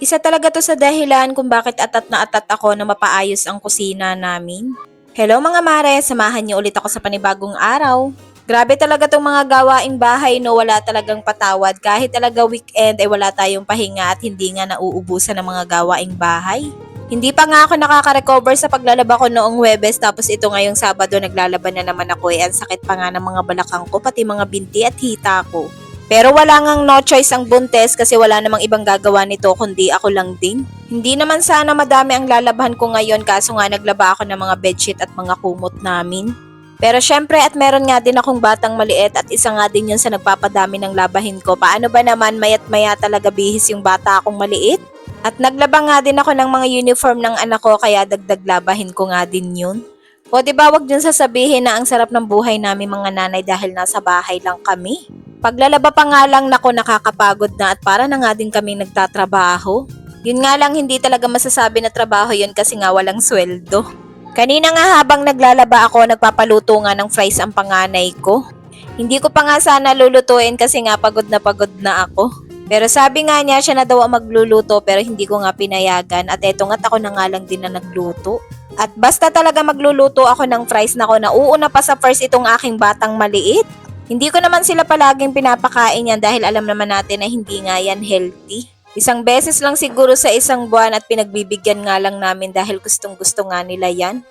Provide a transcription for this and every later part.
Isa talaga 'to sa dahilan kung bakit atat na atat ako na mapaayos ang kusina namin. Hello mga mare, samahan niyo ulit ako sa panibagong araw. Grabe talaga tong mga gawaing bahay no, wala talagang patawad. Kahit talaga weekend ay wala tayong pahinga at hindi nga nauubusan ng mga gawaing bahay. Hindi pa nga ako nakaka-recover sa paglalaba ko noong Huwebes tapos ito ngayong Sabado naglalaban na naman ako ang sakit pa nga ng mga balakang ko pati mga binti at hita ko. Pero wala ngang no choice ang buntes kasi wala namang ibang gagawa nito kundi ako lang din. Hindi naman sana madami ang lalabahan ko ngayon kaso nga naglaba ako ng mga bedsheet at mga kumot namin. Pero syempre at meron nga din akong batang maliit at isa nga din yun sa nagpapadami ng labahin ko. Paano ba naman mayat maya talaga bihis yung bata akong maliit? At naglaba nga din ako ng mga uniform ng anak ko kaya dagdag labahin ko nga din yun. O di ba wag dyan sasabihin na ang sarap ng buhay namin mga nanay dahil nasa bahay lang kami. Paglalaba pa nga lang nako nakakapagod na at para na nga din kaming nagtatrabaho. Yun nga lang hindi talaga masasabi na trabaho yun kasi nga walang sweldo. Kanina nga habang naglalaba ako nagpapaluto nga ng fries ang panganay ko. Hindi ko pa nga sana lulutuin kasi nga pagod na ako. Pero sabi nga niya siya na daw ang magluluto pero hindi ko nga pinayagan at eto nga't ako na nga lang din na nagluto. At basta talaga magluluto ako ng fries nako nauuna pa sa first itong aking batang maliit. Hindi ko naman sila palaging pinapakain yan dahil alam naman natin na hindi nga yan healthy. Isang beses lang siguro sa isang buwan at pinagbibigyan nga lang namin dahil gustong gusto nga nila yan.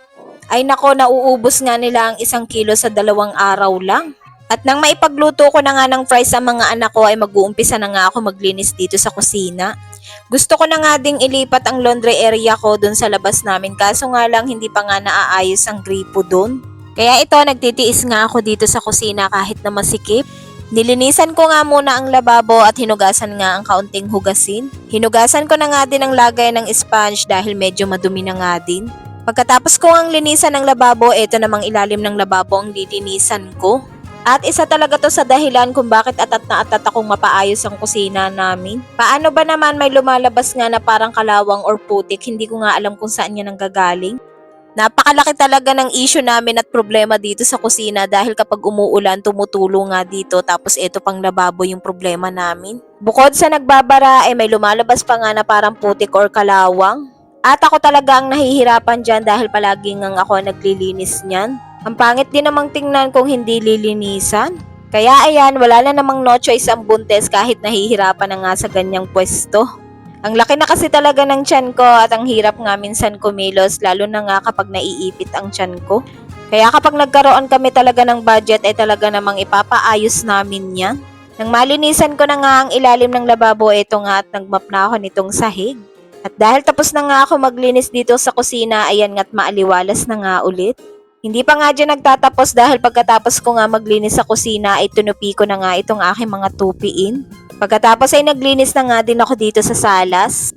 Ay nako, nauubos nga nila ang 1 kilo sa 2 araw lang. At nang maipagluto ko na nga ng fries sa mga anak ko ay mag-uumpisa na nga ako maglinis dito sa kusina. Gusto ko na nga ding ilipat ang laundry area ko dun sa labas namin kaso nga lang hindi pa nga naaayos ang gripo dun. Kaya ito nagtitiis nga ako dito sa kusina kahit na masikip. Nilinisan ko nga muna ang lababo at hinugasan nga ang kaunting hugasin. Hinugasan ko na nga din ang lagay ng sponge dahil medyo madumi na nga din. Pagkatapos ko ang linisan ng lababo, ito namang ilalim ng lababo ang lilinisan ko. At isa talaga to sa dahilan kung bakit atat na atat akong mapaayos ang kusina namin. Paano ba naman may lumalabas nga na parang kalawang or putik, hindi ko nga alam kung saan yan nanggagaling. Napakalaki talaga ng issue namin at problema dito sa kusina dahil kapag umuulan tumutulo nga dito tapos ito pang lababo yung problema namin. Bukod sa nagbabara ay may lumalabas pa nga na parang putik or kalawang. At ako talaga ang nahihirapan dyan dahil palagi nga ako naglilinis niyan. Ang pangit din namang tingnan kung hindi lilinisan. Kaya ayan, wala na namang no choice ang buntes kahit nahihirapan na nga sa ganyang pwesto. Ang laki na kasi talaga ng tiyan ko at ang hirap nga minsan kumilos lalo na nga kapag naiipit ang tiyan ko. Kaya kapag nagkaroon kami talaga ng budget ay talaga namang ipapaayos namin yan. Nang malinisan ko na nga ang ilalim ng lababo, ito nga at nagmap na ako nitong sahig. At dahil tapos na nga ako maglinis dito sa kusina, ayan nga't maaliwalas na nga ulit. Hindi pa nga dyan nagtatapos dahil pagkatapos ko nga maglinis sa kusina ay tunupi ko na nga itong aking mga tupiin. Pagkatapos ay naglinis na nga din ako dito sa salas.